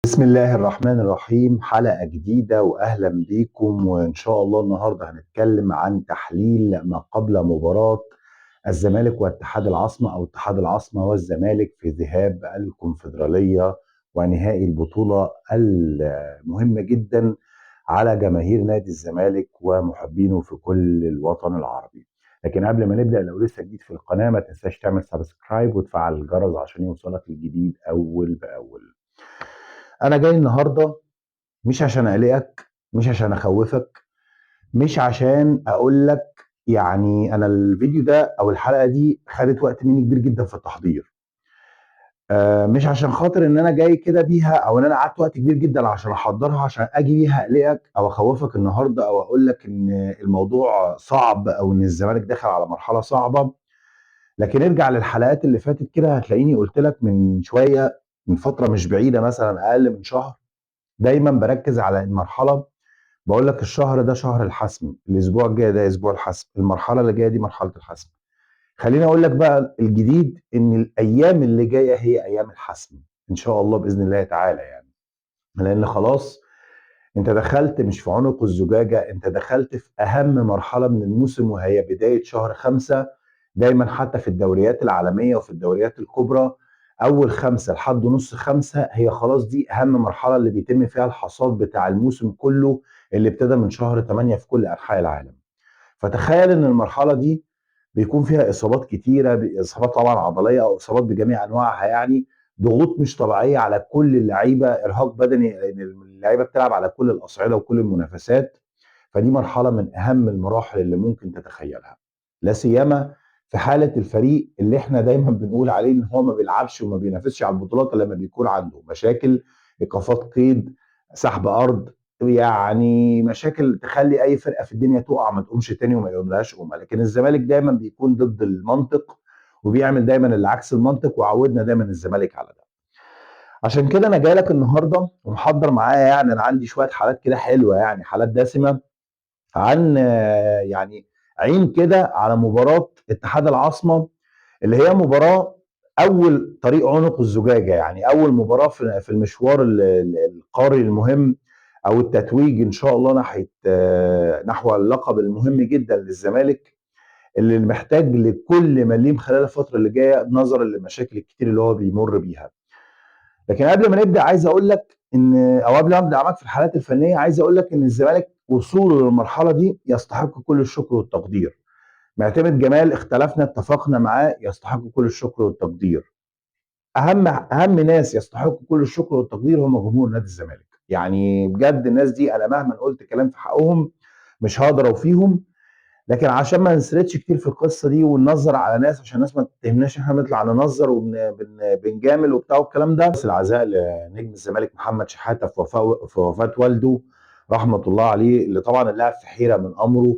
بسم الله الرحمن الرحيم. حلقة جديدة وأهلا بيكم، وإن شاء الله النهاردة هنتكلم عن تحليل ما قبل مباراة الزمالك واتحاد العاصمة أو اتحاد العاصمة والزمالك في ذهاب الكونفدرالية ونهائي البطولة المهمة جدا على جماهير نادي الزمالك ومحبينه في كل الوطن العربي. لكن قبل ما نبدأ، لو لسه جديد في القناة ما تنساش تعمل سبسكرايب وتفعل الجرس عشان يوصلك الجديد أول بأول. أنا جاي النهاردة مش عشان اقلقك، مش عشان اخوفك، مش عشان اقول لك يعني انا الفيديو ده او الحلقه دي خدت وقت مني كبير جدا في التحضير. مش عشان خاطر ان انا جاي كده بيها او ان انا قعدت وقت كبير جدا عشان احضرها عشان اجي بيها اقلقك او اخوفك النهارده او اقول لك ان الموضوع صعب او ان الزمالك داخل على مرحله صعبه. لكن ارجع للحلقات اللي فاتت كده هتلاقيني قلت لك من شويه، من فتره مش بعيده، مثلا اقل من شهر، دايما بركز على المرحله. بقول لك الشهر ده شهر الحسم، الاسبوع الجاي ده اسبوع الحسم، المرحله اللي جايه دي مرحله الحسم. خليني اقول لك بقى الجديد، ان الايام اللي جايه هي ايام الحسم ان شاء الله باذن الله تعالى يعني. لان خلاص انت دخلت مش في عنق الزجاجه، انت دخلت في اهم مرحله من الموسم وهي بدايه شهر خمسة. دايما حتى في الدوريات العالميه وفي الدوريات الكبرى، اول خمسة لحد نص خمسة هي خلاص دي اهم مرحله اللي بيتم فيها الحصاد بتاع الموسم كله، اللي ابتدى من شهر 8 في كل انحاء العالم. فتخيل ان المرحله دي بيكون فيها اصابات كتيره، اصابات طبعا عضليه او اصابات بجميع انواعها يعني. ضغوط مش طبيعيه على كل اللعيبه، ارهاق بدني لان اللعيبه بتلعب على كل الاصعده وكل المنافسات. فدي مرحله من اهم المراحل اللي ممكن تتخيلها، لا سيما في حاله الفريق اللي احنا دايما بنقول عليه ان هو ما بيلعبش وما بينافسش على البطولات الا لما بيكون عنده مشاكل، ايقافات قيد، سحب ارض، يعني مشاكل تخلي اي فرقه في الدنيا تقع ما تقومش تاني وما يقوملهاش قومه. لكن الزمالك دايما بيكون ضد المنطق وبيعمل دايما اللي عكس المنطق، وعودنا دايما الزمالك على ده. عشان كده انا جاي لك النهارده ومحضر معايا، يعني انا عندي شويه حالات كده حلوه، يعني حالات دسمه عن يعني عين كده على مباراه اتحاد العاصمه، اللي هي مباراه اول طريق عنق الزجاجه، يعني اول مباراه في المشوار القاري المهم، او التتويج ان شاء الله ناحيه نحو اللقب المهم جدا للزمالك، اللي محتاج لكل مليم خلال الفتره اللي جايه نظرا للمشاكل الكتير اللي هو بيمر بيها. لكن قبل ما نبدا عايز اقول لك ان، او قبل ما ابدا معاك في الحالات الفنيه، عايز اقول لك ان الزمالك وصوله للمرحله دي يستحق كل الشكر والتقدير. معتمد جمال اختلفنا اتفقنا معاه، يستحق كل الشكر والتقدير. اهم ناس يستحقوا كل الشكر والتقدير هم جمهور نادي الزمالك، يعني بجد الناس دي انا مهما قلت كلام في حقهم مش هقدر اوفيهم. لكن عشان ما نسردش كتير في القصه دي وننظر على ناس، عشان الناس ما تتهمناش ان احنا بنطلع ننظر وبنجامل وبتاع والكلام ده. بس العزاء لنجم الزمالك محمد شحاته في وفاه والده رحمه الله عليه، اللي طبعا اللاعب في حيره من امره.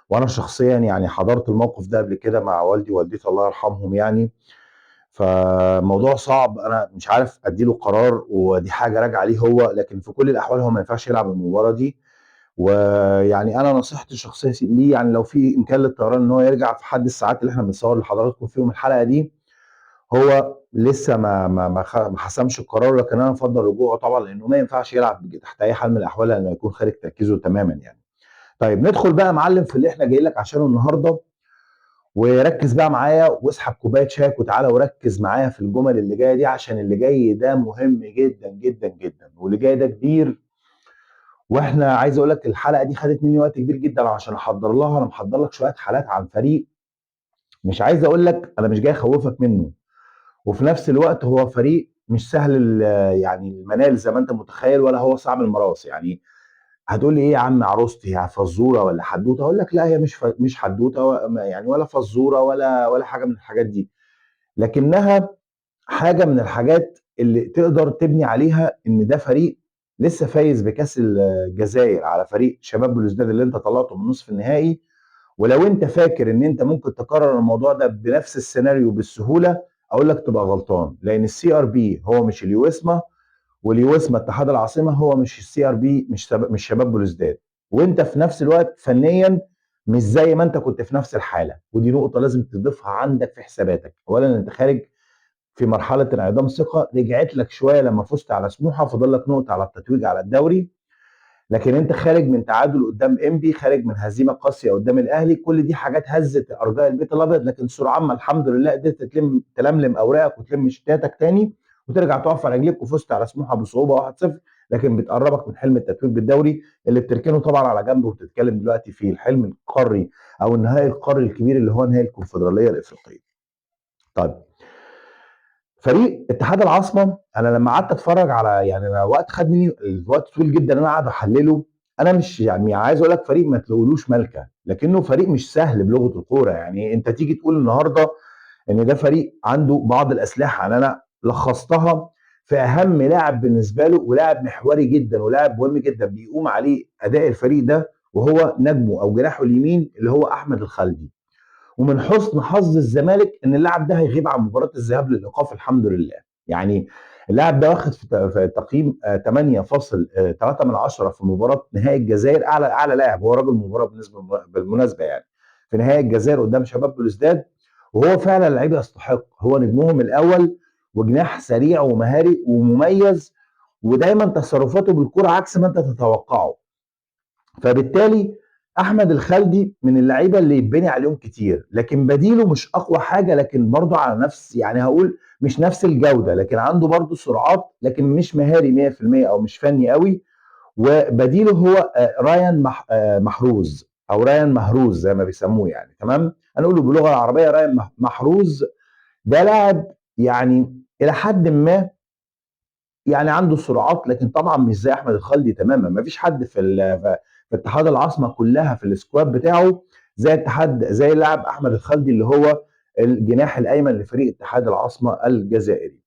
وانا شخصيا يعني حضرت الموقف ده قبل كده مع والدي ووالدتي الله يرحمهم يعني. فموضوع صعب، انا مش عارف اديله قرار، ودي حاجه راجعه عليه هو، لكن في كل الاحوال هو ما ينفعش يلعب المباراه دي. ويعني انا نصيحتي الشخصيه ليه، يعني لو في امكان للطيران ان هو يرجع في حد الساعات اللي احنا بنصور لحضراتكم فيهم الحلقه دي. هو لسه ما حسمش القرار، لكن انا افضل رجوعه طبعا، لانه ما ينفعش يلعب تحت اي حال من الاحوال لانه يكون خارج تركيزه تماما يعني. طيب ندخل بقى يا معلم في اللي احنا جايين لك عشانه النهارده. وركز بقى معايا واسحب كوبايه شايك وتعالى وركز معايا في الجمل اللي جايه دي، عشان اللي جاي ده مهم جدا جدا جدا، واللي جاي ده كبير. واحنا عايز اقول لك الحلقه دي خدت مني وقت كبير جدا عشان احضر لها. انا محضر لك شويه حالات عن فريق، مش عايز اقول لك انا مش جاي اخوفك منه، وفي نفس الوقت هو فريق مش سهل يعني المنال زي ما انت متخيل، ولا هو صعب المراس يعني. هتقول لي ايه يا عم عروستي، هي فزوره ولا حدوته؟ اقول لك لا، هي مش حدوته يعني، ولا فزوره ولا حاجه من الحاجات دي. لكنها حاجه من الحاجات اللي تقدر تبني عليها ان ده فريق لسه فايز بكاس الجزائر على فريق شباب بلوزداد اللي انت طلعته من نصف النهائي. ولو انت فاكر ان انت ممكن تكرر الموضوع ده بنفس السيناريو بالسهوله، اقول لك تبقى غلطان، لان السي ار بي هو مش اليوسما، واليوسما اتحاد العاصمه هو مش السي ار بي، مش شباب بلوزداد. وانت في نفس الوقت فنيا مش زي ما انت كنت في نفس الحاله، ودي نقطه لازم تضيفها عندك في حساباتك. اولا انت خارج في مرحله انعدام الثقه، رجعت لك شويه لما فزت على سموحه، فاضل لك نقطه على التتويج على الدوري. لكن انت خارج من تعادل قدام انبي، خارج من هزيمه قاسيه قدام الاهلي، كل دي حاجات هزت ارجاء البيت الابيض. لكن سرعان ما الحمد لله قدرت تلملم اوراقك وتلم شتاتك تاني، وترجع تقف على رجليك، وفزت على سموحه بصعوبه 1-0. لكن بتقربك من حلم التتويج بالدوري اللي بتركنه طبعا على جنب، وبتتكلم دلوقتي في الحلم القاري او النهائي القاري الكبير اللي هو نهائي الكونفدراليه الافريقيه. طيب، فريق اتحاد العاصمه، انا لما قعدت اتفرج على، يعني انا وقت خد مني الوقت طويل جدا انا قاعد احلله. انا مش يعني عايز اقول لك فريق ما تقولوش ملكه، لكنه فريق مش سهل بلغه الكوره. يعني انت تيجي تقول النهارده ان ده فريق عنده بعض الاسلحه، يعني انا لخصتها في اهم لاعب بالنسبه له، ولاعب محوري جدا ولاعب مهم جدا بيقوم عليه اداء الفريق ده، وهو نجمه او جناحه اليمين اللي هو احمد الخلدي. ومن حسن حظ الزمالك ان اللاعب ده هيغيب عن مباراه الذهاب للايقاف الحمد لله. يعني اللاعب ده واخد في تقييم 8.3 من 10 في مباراه نهائي الجزائر، اعلى لاعب، هو راجل مباراه بالمناسبه يعني، في نهائي الجزائر قدام شباب بلوزداد. وهو فعلا لعيب يستحق، هو نجمهم الاول، وجناح سريع ومهاري ومميز، ودايما تصرفاته بالكرة عكس ما انت تتوقعه. فبالتالي احمد الخلدي من اللعيبه اللي يتبني عليهم كتير، لكن بديله مش اقوى حاجه، لكن برضه على نفس، يعني هقول مش نفس الجوده، لكن عنده برضه سرعات، لكن مش مهاري 100% او مش فني قوي. وبديله هو رايان محروز، او رايان مهروز زي ما بيسموه يعني، تمام، هنقوله باللغه العربيه رايان محروز. ده لاعب يعني الى حد ما يعني عنده سرعات، لكن طبعا مش زي احمد الخلدي تماما. ما فيش حد في اتحاد العاصمه كلها في السكواد بتاعه زي اللاعب احمد الخلدي اللي هو الجناح الايمن لفريق اتحاد العاصمه الجزائري.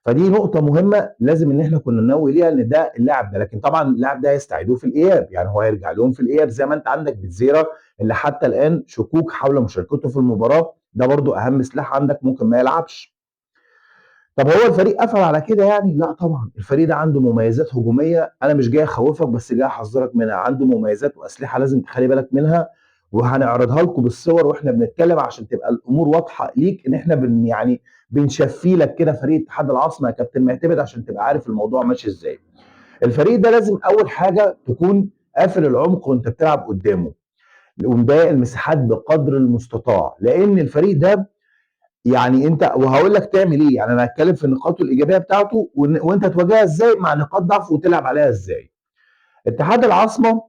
فدي نقطه مهمه لازم ان احنا كنا ننوي ليها، ان ده اللاعب ده، لكن طبعا اللاعب ده هيستعيدوه في الاياب، يعني هو هيرجع لهم في الاياب، زي ما انت عندك بتزيرا اللي حتى الان شكوك حول مشاركته في المباراه، ده برضو اهم سلاح عندك، ممكن ما يلعبش. طب هو الفريق قفل على كده يعني؟ لا طبعا، الفريق ده عنده مميزات هجوميه، انا مش جاي اخوفك بس جاي احذرك منها، عنده مميزات واسلحه لازم تخلي بالك منها، وهنعرضها لكم بالصور واحنا بنتكلم عشان تبقى الامور واضحه ليك، ان احنا يعني بنشفي لك كده فريق اتحاد العاصمه يا كابتن معتمد عشان تبقى عارف الموضوع ماشي ازاي. الفريق ده لازم اول حاجه تكون قافل العمق وانت بتلعب قدامه، ومضايق المساحات بقدر المستطاع، لان الفريق ده يعني انت، وهقول لك تعمل ايه، يعني انا هتكلم في النقاط الايجابيه بتاعته وانت تواجهها ازاي مع نقاط ضعف وتلعب عليها ازاي. اتحاد العاصمه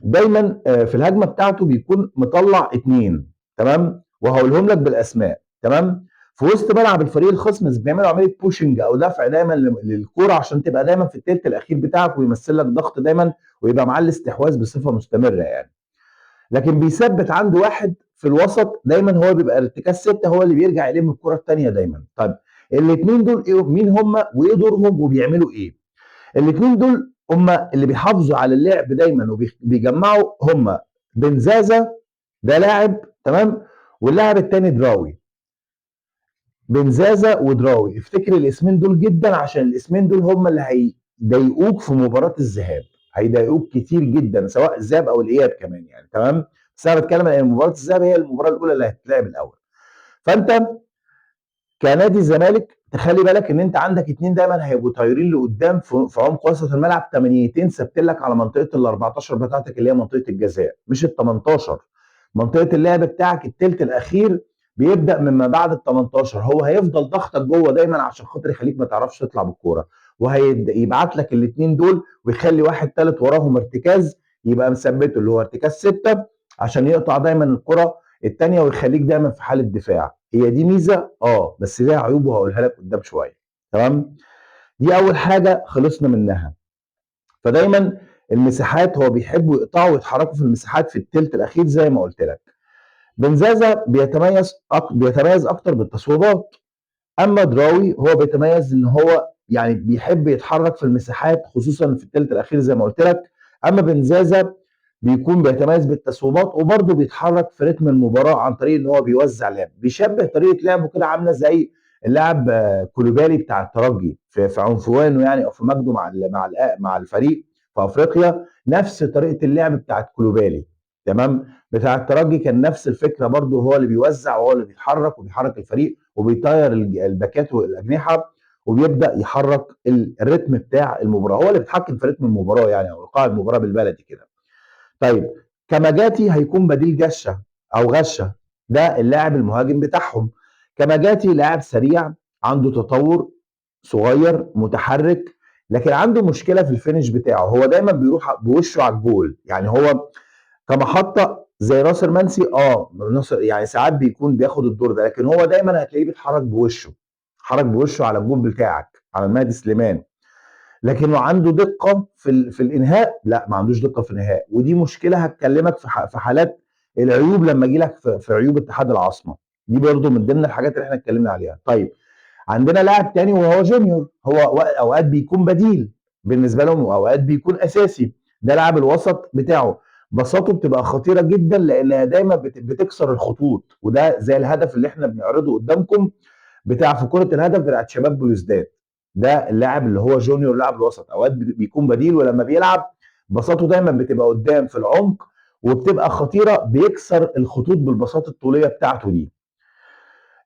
دايما في الهجمه بتاعته بيكون مطلع اتنين، تمام، وهقولهم لك بالاسماء، تمام. في وسط ملعب الفريق الخصم بيعملوا عمليه بوشنج او دفع دايما للكوره عشان تبقى دايما في الثلث الاخير بتاعك، ويمثل لك ضغط دايما، ويبقى معاه الاستحواذ بصفه مستمره يعني. لكن بيثبت عنده واحد في الوسط دايما، هو بيبقى ارتكاز 6، هو اللي بيرجع يلم الكره الثانيه دايما. طيب الاثنين دول إيه، مين هم وايه دورهم وبيعملوا ايه؟ الاثنين دول هم اللي بيحافظوا على اللعب دايما وبيجمعوا، هم بنزازا، ده لاعب، تمام، واللاعب الثاني دراوي. بنزازا ودراوي، افتكر الاسمين دول جدا، عشان الاسمين دول هم اللي هيضايقوك في مباراه الذهاب، هيضايقوك كتير جدا سواء الذهاب او الاياب كمان يعني، تمام. بس انا بتكلم ان مباراه الذهاب هي المباراه الاولى اللي هتتلعب الاول. فانت كنادي الزمالك تخلي بالك ان انت عندك اتنين دايما هيبقوا طايرين لقدام في عمق وسط الملعب، تمانيتين ثابتين لك على منطقه ال 14 بتاعتك اللي هي منطقه الجزاء، مش ال 18. منطقه اللعب بتاعك الثلث الاخير بيبدا مما بعد ال 18، هو هيفضل ضغطك جوه دايما عشان خاطر يخليك ما تعرفش تطلع بالكوره، وهيبعت لك الاثنين دول ويخلي واحد ثالث وراهم ارتكاز يبقى مثبته اللي هو ارتكاز 6، عشان يقطع دايما الكره الثانيه ويخليك دايما في حاله دفاع. هي دي ميزه بس ليها عيوب وهقولها لك قدام شويه، تمام. دي اول حاجه خلصنا منها. فدايما المساحات هو بيحبوا يقطعوا ويتحركوا في المساحات في الثلث الاخير زي ما قلت لك. بنزازا بيتميز اكتر بالتصويبات، اما دراوي هو بيتميز ان هو يعني بيحب يتحرك في المساحات خصوصا في الثلث الاخير زي ما قلت لك. اما بنزازا بيكون بيتميز بالتصويبات، وبرضه بيتحرك في رتم المباراه عن طريق ان هو بيوزع لعب، بيشبه طريقه لعبه كده عامله زي اللاعب كولوبالي بتاع الترجي في عنفوانه يعني، او في مجده مع الفريق في افريقيا، نفس طريقه اللعب بتاعت كولوبالي، تمام. بتاع الترجي كان نفس الفكره برضه، هو اللي بيوزع وهو اللي بيحرك وبيحرك الفريق، وبيطير الباكات والاجنحه، وبيبدا يحرك الريتم بتاع المباراه، هو اللي بيتحكم في رتم المباراه يعني، او ايقاع المباراه بالبلدي كده. طيب، كماجاتي هيكون بديل جشه او غشه، ده اللاعب المهاجم بتاعهم. كماجاتي لاعب سريع، عنده تطور، صغير متحرك، لكن عنده مشكله في الفينش بتاعه، هو دايما بيروح بوشه على الجول، يعني هو كمحطه زي ناصر منسي. ناصر يعني ساعات بيكون بياخد الدور ده، لكن هو دايما هتلاقيه بيتحرك بوشه، حرك بوشه على الجول بتاعك، على المهدي سليمان. لكنه عنده دقه في الانهاء؟ لا، ما عندوش دقه في الانهاء، ودي مشكله هتكلمك في حالات العيوب لما اجي لك في عيوب اتحاد العاصمه. دي برضو من ضمن الحاجات اللي احنا اتكلمنا عليها. طيب، عندنا لاعب تاني وهو جونيور، هو اوقات بيكون بديل بالنسبه لهم، واوقات بيكون اساسي. ده لاعب الوسط بتاعه، بساطته بتبقى خطيره جدا لانها دايما بتكسر الخطوط، وده زي الهدف اللي احنا بنعرضه قدامكم بتاع في كره الهدف بتاعت شباب بلوزداد. ده اللاعب اللي هو جونيور، لاعب الوسط، اوقات بيكون بديل، ولما بيلعب بساطته دايما بتبقى قدام في العمق، وبتبقى خطيره، بيكسر الخطوط بالبساطه الطوليه بتاعته دي.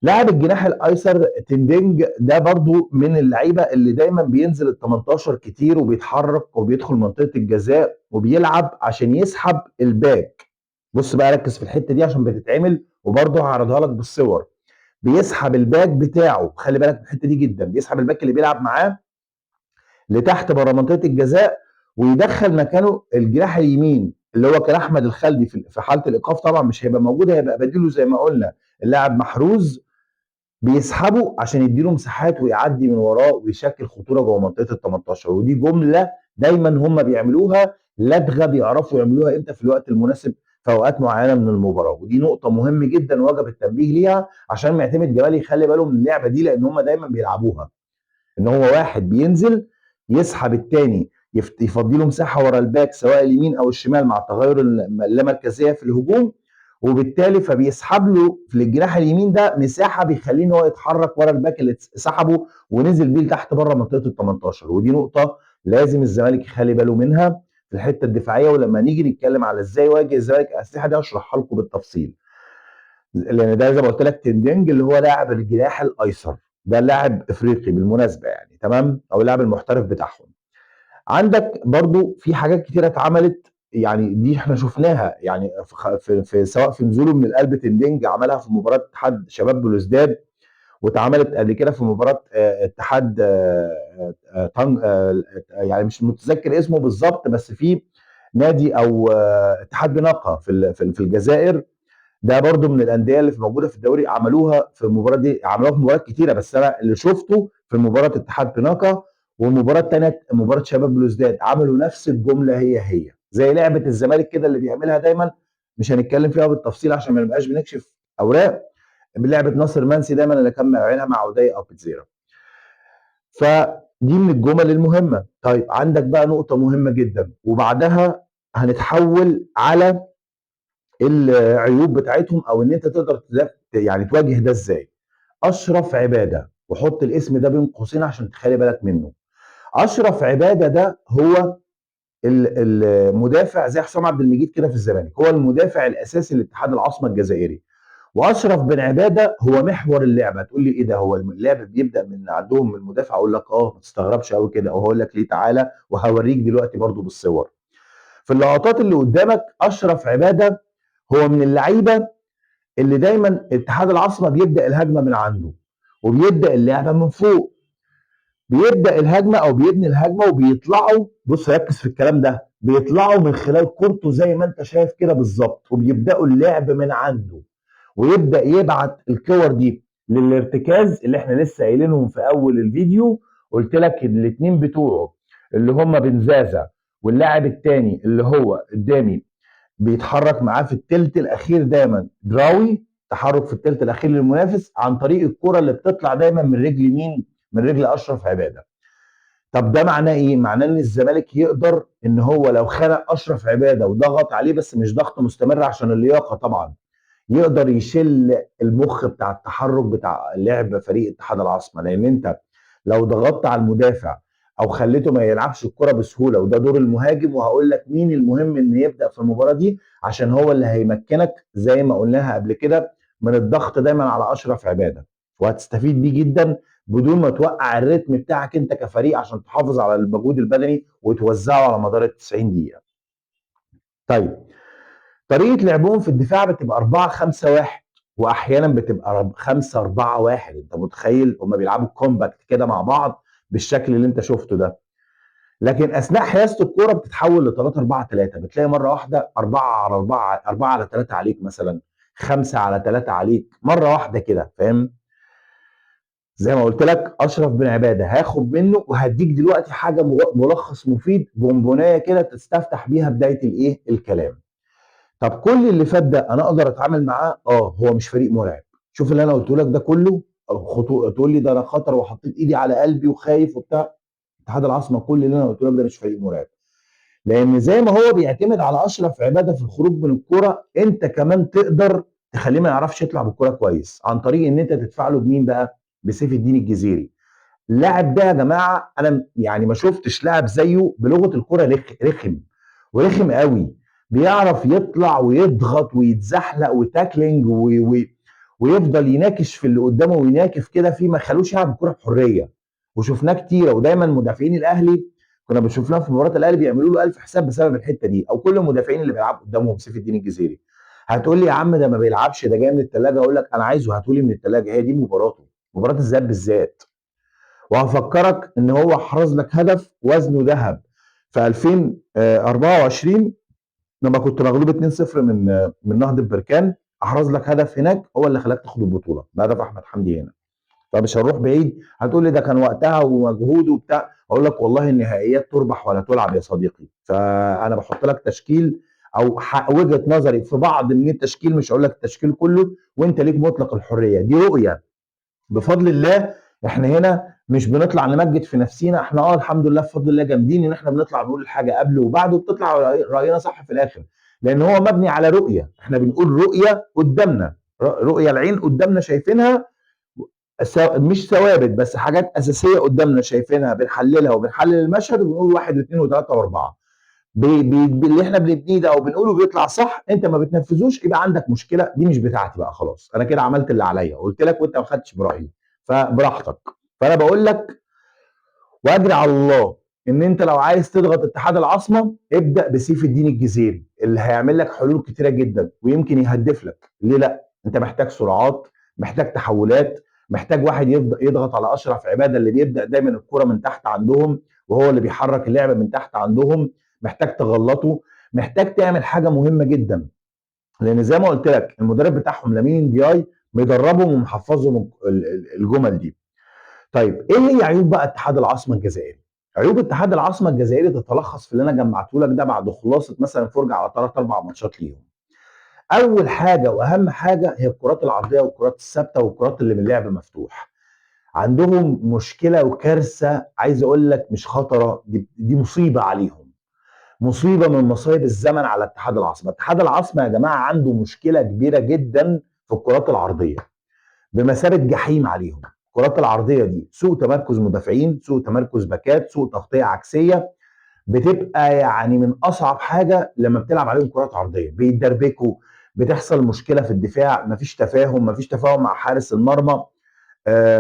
لاعب الجناح الايسر تندنج، ده برضو من اللعيبه اللي دايما بينزل ال 18 كتير، وبيتحرك وبيدخل منطقه الجزاء وبيلعب عشان يسحب الباك. بص بقى، ركز في الحته دي عشان بتتعمل، وبرضه هعرضها لك بالصور. بيسحب الباك بتاعه، خلي بالك من الحته دي جدا، بيسحب الباك اللي بيلعب معاه لتحت بره منطقه الجزاء، ويدخل مكانه الجناح اليمين اللي هو كان احمد الخلدي في حاله الايقاف، طبعا مش هيبقى موجود، هيبقى بديله زي ما قلنا اللاعب محروز. بيسحبه عشان يديله مساحات ويعدي من وراه ويشكل خطوره جوه منطقه ال 18، ودي جمله دايما هم بيعملوها، لدغه بيعرفوا يعملوها امتى في الوقت المناسب في اوقات معينه من المباراه، ودي نقطه مهمه جدا وجب التنبيه ليها عشان معتمد جمال يخلي باله من اللعبه دي، لان هم دايما بيلعبوها ان هو واحد بينزل يسحب التاني، يفضي له مساحه ورا الباك سواء اليمين او الشمال مع التغير اللامركزيه في الهجوم، وبالتالي فبيسحب له في الجناح اليمين ده مساحه بيخليه ان هو يتحرك ورا الباك اللي سحبه ونزل بيه لتحت بره منطقه ال 18، ودي نقطه لازم الزمالك يخلي باله منها في الحته الدفاعيه. ولما نيجي نتكلم على ازاي يواجه الزمالك الاسلحه دي هشرحها لكم بالتفصيل، لان ده زي ما قلت لك تندنج اللي هو لاعب الجناح الايسر، ده لاعب افريقي بالمناسبه يعني، تمام، او اللاعب المحترف بتاعهم. عندك برضو في حاجات كتيره اتعملت، يعني دي احنا شفناها يعني في سواء في نزوله من القلب تندنج عملها في مباراه اتحاد شباب بلوزداد، واتعملت قبل كده في مباراه اتحاد يعني مش متذكر اسمه بالظبط، بس في نادي او اتحاد بناقه في الجزائر. ده برضو من الانديه اللي موجوده في الدوري، عملوها في المباراه دي، عملوها في مباريات كتيره، بس انا اللي شفته في مباراه اتحاد بناقه، والمباراه الثانيه مباراه شباب بلوزداد، عملوا نفس الجمله هي زي لعبه الزمالك كده اللي بيعملها دايما. مش هنتكلم فيها بالتفصيل عشان ما نبقاش بنكشف اوراق. بلعبه ناصر منسي دايما اللي كان بيعملها مع عوديه او بيتزيرا. فدي من الجمل المهمه. طيب، عندك بقى نقطه مهمه جدا، وبعدها هنتحول على العيوب بتاعتهم، او ان انت تقدر يعني تواجه ده ازاي. اشرف عباده، وحط الاسم ده بين قوسين عشان تخلي بالك منه. اشرف عباده ده هو المدافع زي حسام عبد المجيد كده في الزمالك، هو المدافع الاساسي لاتحاد العاصمه الجزائري. واشرف بن عباده هو محور اللعبه. تقول لي ايه ده، هو اللعب بيبدا من عندهم من المدافع؟ اقول لك ما تستغربش قوي كده، او هقول لك ليه، تعالى وهوريك دلوقتي برضو بالصور. في اللقطات اللي قدامك اشرف عباده هو من اللعيبه اللي دايما اتحاد العاصمه بيبدا الهجمه من عنده، وبيبدا اللعبه من فوق، بيبدا الهجمه او بيبني الهجمه، وبيطلعوا، بص ركز في الكلام ده، بيطلعوا من خلال كورته زي ما انت شايف كده بالظبط، وبيبداوا اللعب من عنده، ويبدا يبعت الكور دي للارتكاز اللي احنا لسه قايلينهم في اول الفيديو. قلت لك الاثنين بتوعه اللي هم بنزازا، واللاعب الثاني اللي هو قدامي بيتحرك معاه في الثلث الاخير دايما، دراوي، تحرك في الثلث الاخير للمنافس عن طريق الكره اللي بتطلع دايما من رجل مين؟ من رجل اشرف عباده. طب ده معناه ايه؟ معناه ان الزمالك يقدر ان هو لو خلق اشرف عباده وضغط عليه، بس مش ضغط مستمر عشان اللياقه طبعا، يقدر يشيل المخ بتاع التحرك بتاع لعب فريق اتحاد العاصمه. لان انت لو ضغطت على المدافع او خليته ما يلعبش الكره بسهوله، وده دور المهاجم، وهقول لك مين المهم ان يبدا في المباراه دي عشان هو اللي هيمكنك زي ما قلناها قبل كده من الضغط دايما على اشرف عباده. وهتستفيد بيه جدا بدون ما توقع الريتم بتاعك انت كفريق عشان تحافظ على المجهود البدني وتوزعه على مدار ال 90 دقيقه. طيب، طريقه لعبهم في الدفاع بتبقى 4-5-1، واحيانا بتبقى 5-4-1. انت متخيل هم بيلعبوا كومباكت كده مع بعض بالشكل اللي انت شفته ده. لكن اثناء حيازه الكوره بتتحول ل 3-4-3، بتلاقي مره واحده 4-4، 4-3 عليك مثلا، 5-3 عليك مره واحده كده، فاهم؟ زي ما قلت لك اشرف بن عباده هاخد منه وهديك دلوقتي حاجه ملخص مفيد، بونبونايه كده تستفتح بيها بدايه الايه الكلام. طب كل اللي فات ده انا اقدر اتعامل معاه؟ هو مش فريق مرعب. شوف اللي انا قلته لك ده كله، تقول لي ده انا خطر وحطيت ايدي على قلبي وخايف وبتاع. اتحاد العاصمه كل اللي انا قلته لك ده مش فريق مرعب، لان زي ما هو بيعتمد على اشرف عباده في الخروج من الكرة، انت كمان تقدر تخليه ما يعرفش يطلع بالكرة كويس عن طريق ان انت تدفع له بمين بقى؟ بسيف الدين الجزيري. اللاعب ده يا جماعه انا يعني ما شفتش لاعب زيه بلغه الكرة، رخم ورخم قوي. بيعرف يطلع ويضغط ويتزحلق وتاكلينج ويفضل يناكش في اللي قدامه ويناكف كده فيه، ما خلوش يلعب الكرة بحريه. وشفناه كتيره، ودايما مدافعين الاهلي كنا بنشوفناه في مباراه الاهلي بيعملوا له الف حساب بسبب الحته دي، او كل المدافعين اللي بيلعبوا قدامهم سيف الدين الجزيري. هتقول لي يا عم ده ما بيلعبش، ده جاي من الثلاجه. اقول لك انا عايزه هاتولي من الثلاجه، هي دي مباراته، مباراه الذهاب بالذات. وهفكرك ان هو حرز لك هدف وزنه ذهب في 2024 لما كنت مغلوب 2-0 من نهضه بركان. احرز لك هدف هناك هو اللي خلاك تاخد البطوله بهدف احمد حمدي هنا. فمش هنروح بعيد، هتقول لي ده كان وقتها ومجهود وبتاع، اقول لك والله النهائيات تربح ولا تلعب يا صديقي. فانا بحط لك تشكيل او وجهه نظري في بعض من التشكيل، مش هقول لك التشكيل كله، وانت ليك مطلق الحريه. دي رؤيه بفضل الله. احنا هنا مش بنطلع نمجد في نفسينا، احنا الحمد لله بفضل الله جامدين ان احنا بنطلع نقول الحاجه قبل وبعد وبتطلع راينا صح في الاخر، لان هو مبني على رؤيه. احنا بنقول رؤيه قدامنا، رؤيه العين قدامنا شايفينها، مش ثوابت بس حاجات اساسيه قدامنا شايفينها، بنحللها وبنحلل المشهد وبنقول واحد واثنين وثلاثه واربعه. اللي احنا بنبنيه ده او بنقوله بيطلع صح، انت ما بتنفذوش يبقى عندك مشكله، دي مش بتاعتي بقى خلاص. انا كده عملت اللي عليا قلت لك وانت ما خدتش برايي، فبراحتك. فانا بقول لك واجري على الله ان انت لو عايز تضغط اتحاد العاصمه ابدا بسيف الدين الجزيري اللي هيعمل لك حلول كتيره جدا ويمكن يهدف لك. ليه لا؟ انت محتاج سرعات، محتاج تحولات، محتاج واحد يضغط على اشرف عباده اللي بيبدا دايما الكره من تحت عندهم وهو اللي بيحرك اللعبه من تحت عندهم. محتاج تغلطه، محتاج تعمل حاجه مهمه جدا، لان زي ما قلت لك المدرب بتاعهم لامين دي اي مدربهم ومحفظهم الجمل دي. طيب ايه هي عيوب بقى اتحاد العاصمه الجزائري؟ عيوب اتحاد العاصمه الجزائري تتلخص في اللي انا جمعته لك ده بعد خلاصه مثلا فرجه على 3 4 ماتشات ليهم. اول حاجه واهم حاجه هي الكرات العرضيه والكرات الثابته والكرات اللي من لعب مفتوح. عندهم مشكله وكارثه، عايز اقول لك مش خطره، دي مصيبه عليهم، مصيبه من مصايب الزمن على اتحاد العاصمه. اتحاد العاصمه يا جماعه عنده مشكله كبيره جدا في الكرات العرضيه، بمثابه جحيم عليهم. الكرات العرضيه دي سوء تمركز مدافعين، سوء تمركز باكات، سوء تغطيه عكسيه، بتبقى يعني من اصعب حاجه لما بتلعب عليهم كرات عرضيه، بيتدربكوا، بتحصل مشكله في الدفاع، مفيش تفاهم مع حارس المرمى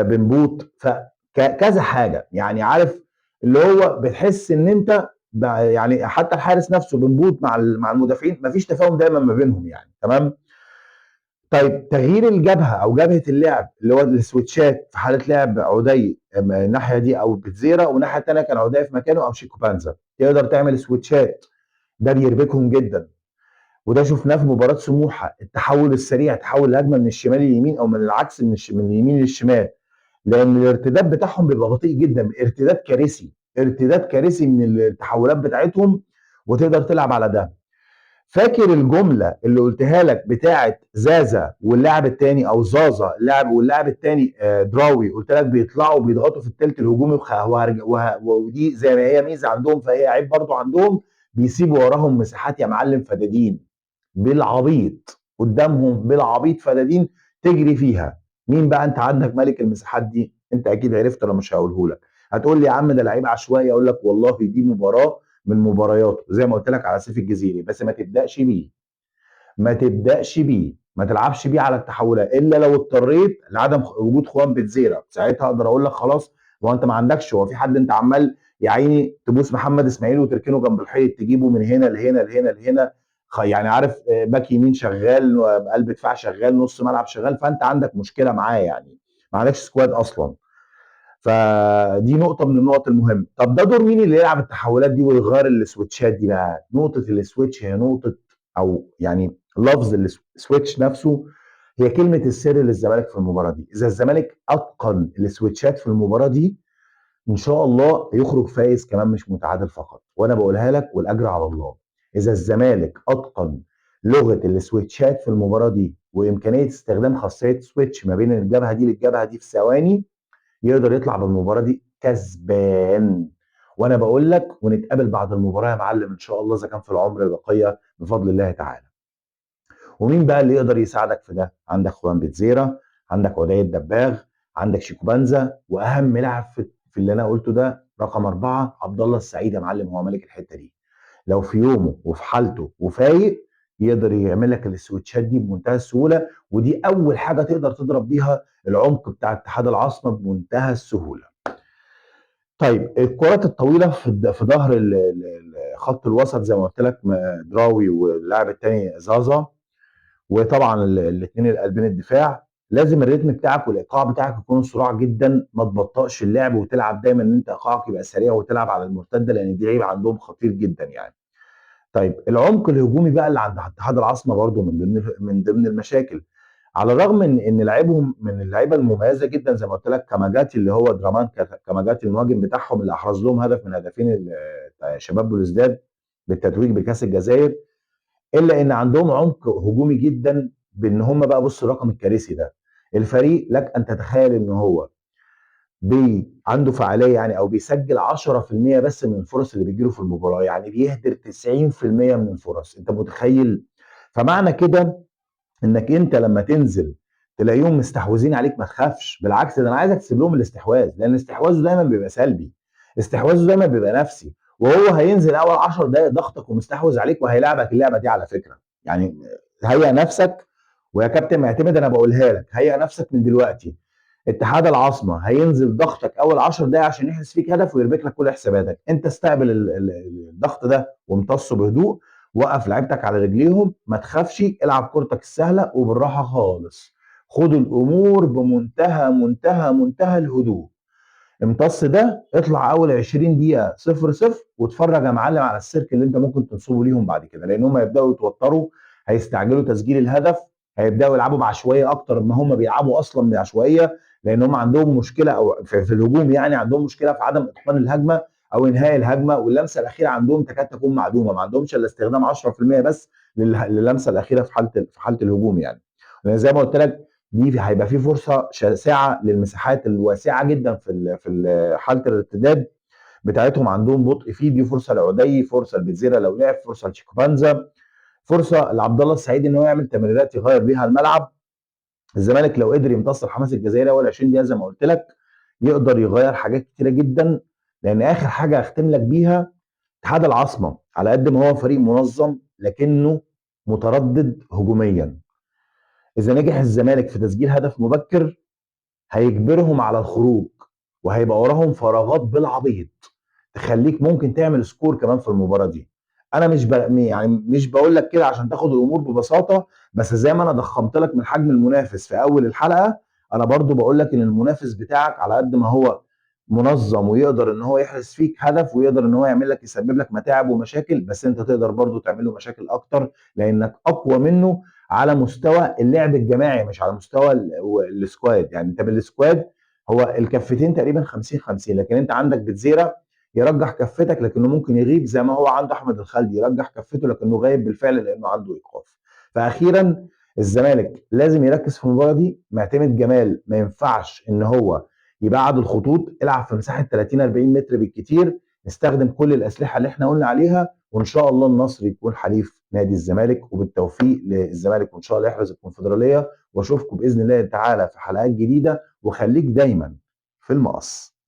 بنبوط، فكذا حاجه يعني عارف اللي هو بتحس ان انت يعني حتى الحارس نفسه بنبوط مع المدافعين، مفيش تفاهم دايما ما بينهم يعني، تمام. طيب تغيير الجبهه او جبهه اللعب اللي هو السويتشات في حاله لعب عدي الناحيه دي او بتزيرا، والناحيه الثانيه كان عدي في مكانه او شيكو بانزا، تقدر تعمل سويتشات، ده بيربكهم جدا. وده شفناه في مباراه سموحه، التحول السريع، تحول الهجمه من الشمال لليمين او من العكس من اليمين للشمال، لان الارتداد بتاعهم بيبقى بطيء جدا، ارتداد كارثي، ارتداد كارثي من التحولات بتاعتهم، وتقدر تلعب على ده. فاكر الجمله اللي قلتها لك بتاعه زازا واللاعب الثاني او زازا اللاعب واللاعب الثاني دراوي، قلت لك بيطلعوا بيضغطوا في الثلث الهجومي ودي زي ما هي ميزه عندهم فهي عيب برضو عندهم، بيسيبوا وراهم مساحات يا معلم فدادين بالعبيط قدامهم، بالعبيط فدادين تجري فيها. مين بقى انت عندك ملك المساحات دي؟ انت اكيد عرفت، انا مش هقوله لك. هتقول لي يا عم ده لعيب عشوائي، اقول لك والله دي مباراه من مبارياته زي ما قلت لك على سيف الجزيري، بس ما تبداش بيه، ما تبداش بيه، ما تلعبش بيه على التحولات الا لو اضطريت لعدم وجود خوان بنزيرا، ساعتها اقدر اقول لك خلاص. هو انت ما عندكش، هو في حد انت عمال يا عيني تبوس محمد اسماعيل وتركنه جنب الحيط، تجيبه من هنا لهنا لهنا لهنا، يعني عارف باك يمين شغال، قلب دفاع شغال، نص ملعب شغال، فانت عندك مشكله معاه يعني، ما عندكش سكواد اصلا. فدي نقطه من النقط المهمه. طب ده دور مين اللي يلعب التحولات دي ويغير السويتشات دي بقى؟ نقطه السويتش هي نقطه، او يعني لفظ السويتش نفسه هي كلمه السر للزمالك في المباراه دي. اذا الزمالك اتقن السويتشات في المباراه دي ان شاء الله يخرج فايز كمان مش متعادل فقط، وانا بقولها لك والاجر على الله. اذا الزمالك اتقن لغه السويتشات في المباراه دي وامكانيه استخدام خاصيه سويتش ما بين الجبهه دي للجبهه دي في ثواني، يقدر يطلع بالمباراه دي كسبان. وانا بقول لك ونتقابل بعد المباراه يا معلم ان شاء الله اذا كان في العمر بقيه بفضل الله تعالى. ومين بقى اللي يقدر يساعدك في ده؟ عندك خوان بيتزيرا، عندك عدي الدباغ، عندك شيكو بنزا، واهم لاعب في اللي انا قلته ده رقم 4 عبد الله السعيد يا معلم، هو ملك الحته دي. لو في يومه وفي حالته وفايق يقدر يعمل لك السويتشات دي بمنتهى السهوله، ودي اول حاجه تقدر تضرب بيها العمق بتاع اتحاد العاصمه بمنتهى السهوله. طيب الكرات الطويله في ظهر خط الوسط زي ما قلت لك، دراوي واللاعب الثاني زازا، وطبعا الاثنين القلبين الدفاع. لازم الريتم بتاعك والايقاع بتاعك يكون سريع جدا، ما تبطئش اللعب وتلعب دايما ان انت ايقاعك يبقى سريع وتلعب على المرتده، لان دي عيب عندهم خطير جدا يعني. طيب العمق الهجومي بقى اللي عند اتحاد العاصمه برضو من ضمن المشاكل. على الرغم من ان لعيبهم من اللعيبه المميزه جدا زي ما قلت لك، كاماجاتي اللي هو درامان كاماجاتي المهاجم بتاعهم اللي احرز لهم هدف من هدفين شباب بلوزداد بالتتويج بكاس الجزائر، الا ان عندهم عمق هجومي جدا. بان هم بقى بص الرقم الكارثي ده، الفريق لك ان تتخيل ان هو عنده فعاليه يعني، او بيسجل 10% بس من الفرص اللي بتجيله في المباراه، يعني بيهدر 90% من الفرص، انت متخيل؟ فمعنى كده انك انت لما تنزل تلاقيهم مستحوذين عليك ما تخافش، بالعكس ده انا عايزك تسيب لهم الاستحواذ، لان استحواذه دايما بيبقى سلبي، استحواذه دايما بيبقى نفسي، وهو هينزل اول 10 دقائق ضغطك ومستحوذ عليك وهيلعبك اللعبه دي على فكره يعني. هيئ نفسك، ويا كابتن معتمد انا بقولها لك، هيئ نفسك من دلوقتي. اتحاد العاصمه هينزل ضغطك اول 10 دقائق عشان يحرز فيك هدف ويربك لك كل حساباتك، انت استقبل الضغط ده وامتصه بهدوء، وقف لعيبتك على رجليهم، ما تخافش، العب كورتك السهله وبالراحه خالص، خد الامور بمنتهى منتهى منتهى الهدوء. امتص ده، اطلع اول 20 دقيقه 0-0 واتفرج يا معلم على السيرك اللي انت ممكن تنصبه ليهم بعد كده، لان هم هيبداوا يتوتروا، هيستعجلوا تسجيل الهدف، هيبداوا يلعبوا بعشوائيه اكتر ما هم بيلعبوا اصلا بعشوائيه، لان هم عندهم مشكله او في الهجوم يعني، عندهم مشكله في عدم اتقان الهجمه او انهاء الهجمه، واللمسه الاخيره عندهم تكاد تكون معدومه، ما عندهمش الا استخدام 10% بس للمسه الاخيره في حاله الهجوم يعني. لان زي ما قلت لك دي هيبقى في فرصه شاسعه للمساحات الواسعه جدا حاله الارتداد بتاعتهم، عندهم بطء فيه، دي فرصه لعدي، فرصه لبيتزيرا لو لعب، فرصه لشيكوبانزا، فرصه لعبد الله السعيد ان هو يعمل تمريرات يغير بيها الملعب. الزمالك لو قدر يمتص الحماس الجزائري اول 20 دقيقه زي ما قلت لك يقدر يغير حاجات كتيره جدا. لان اخر حاجه هختم لك بيها، اتحاد العاصمه على قد ما هو فريق منظم لكنه متردد هجوميا. اذا نجح الزمالك في تسجيل هدف مبكر هيجبرهم على الخروج، وهيبقى وراهم فراغات بالعبيط تخليك ممكن تعمل سكور كمان في المباراه دي. انا يعني مش بقول لك كده عشان تاخد الامور ببساطه، بس زي ما انا ضخمت لك من حجم المنافس في اول الحلقه، انا برضو بقول لك ان المنافس بتاعك على قد ما هو منظم ويقدر ان هو يحرز فيك هدف ويقدر ان هو يعمل لك يسبب لك متاعب ومشاكل، بس انت تقدر برضو تعمل له مشاكل اكتر لانك اقوى منه على مستوى اللعب الجماعي مش على مستوى السكواد. يعني انت بالسكواد هو الكفتين تقريبا 50 50، لكن انت عندك بتزيرة يرجح كفتك لكنه ممكن يغيب، زي ما هو عنده احمد الخالدي يرجح كفته لكنه غايب بالفعل لانه عنده ايقاف. فاخيرا الزمالك لازم يركز في المباراه دي، معتمد جمال ما ينفعش ان هو يبعد الخطوط، العب في مساحه 30 40 متر بالكتير، نستخدم كل الاسلحه اللي احنا قلنا عليها، وان شاء الله النصر يكون حليف نادي الزمالك، وبالتوفيق للزمالك وان شاء الله يحرز الكونفدراليه، واشوفكم باذن الله تعالى في حلقات جديده، وخليك دايما في المقص.